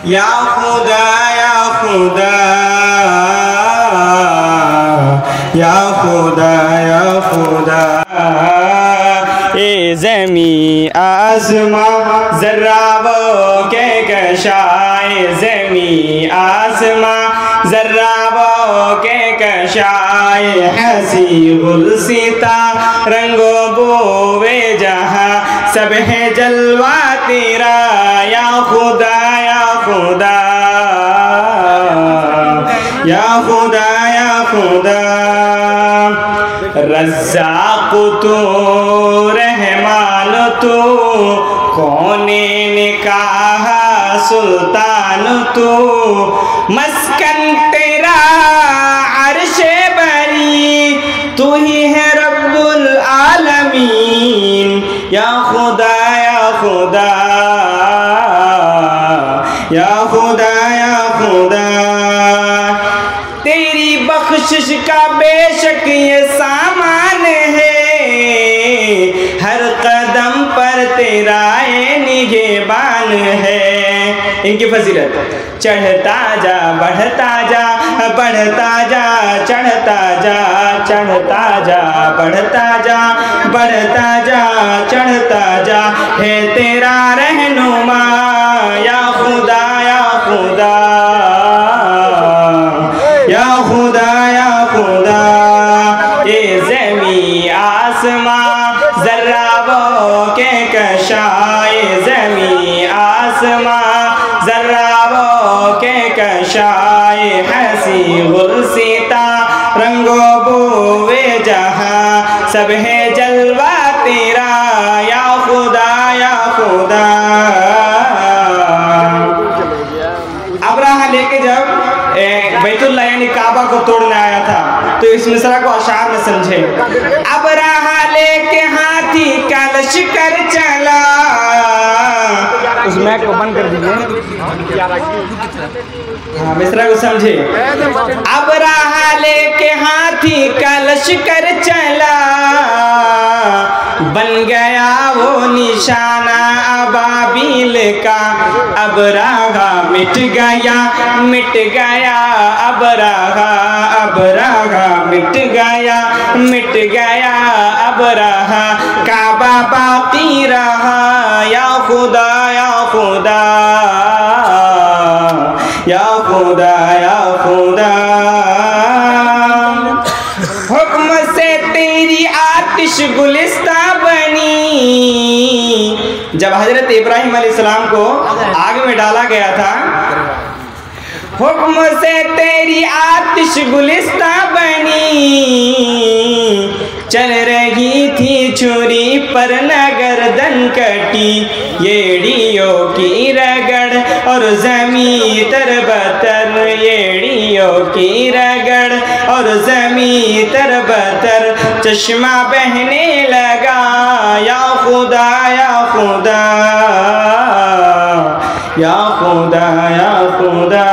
या खुदा या खुदा या खुदा या खुदा। ए ज़मी आसमां ज़र्राबों के कशाए, ज़मी आसमां ज़र्राबों के कशाए, हंसी गुलसिता रंगो बोवे जहाँ सब है जलवा तेरा। या खुदा या खुदा या खुदा या खुदा। रज़्ज़ाक़ तू रहमान तू, कौनेन का सुल्तान तू, मस्कन तेरा अर्शे बरी, तू ही है रब्बुल आलमीन। या खुदा या खुदा या खुदा या खुदा। तेरी बख्शिश का बेशक ये सामान है, हर कदम पर तेरा ये निगहबान है। इनकी फजीलत, चढ़ता जा बढ़ता जा, बढ़ता जा चढ़ता जा, चढ़ता जा बढ़ता जा, बढ़ता जा चढ़ता जा, है तेरा रहनुमा। या खुदा या खुदा या खुदा या खुदा। ये ज़मी आसमां ज़र्राबों के कशाए, ज़मी आसमां ज़र्राबों के कशाए, हंसी गुलसिता रंगो बोवे जहाँ सब है जलवा तेरा। या खुदा या खुदा। अब्राहा लेके जब बैतुल्लाह यानी काबा को तोड़ने आया था तो इस मिसरा को अशार में समझे। अब्राहा लेके हाथी का लश्कर चला, उस मैक को बंद कर दीजिए। हाँ, मिसरा को समझे। अब्राहा लेके हाथी का लश्कर चला, बन गया वो निशाना अबाबील का। अब्राहा मिट गया अब्राहा, अब्राहा मिट गया अब्राहा, काबा बाकी रहा। या खुदा या खुदा या खुदा या खुदा। हुक्म से तेरी आतिश गुलिस्ता बनी, जब हजरत इब्राहिम अलैहिस्सलाम को आग में डाला गया था, हुक्म से तेरी आतिश गुलिस्ता बनी, चल रही थी छुरी पर न गर्दन कटी, येड़ियों की रगड़ और ज़मी तरबतर, येड़ियों की रगड़ और ज़मी तरबतर, चश्मा बहने लगा। या खुदा या खुदा या खुदा या खुदा।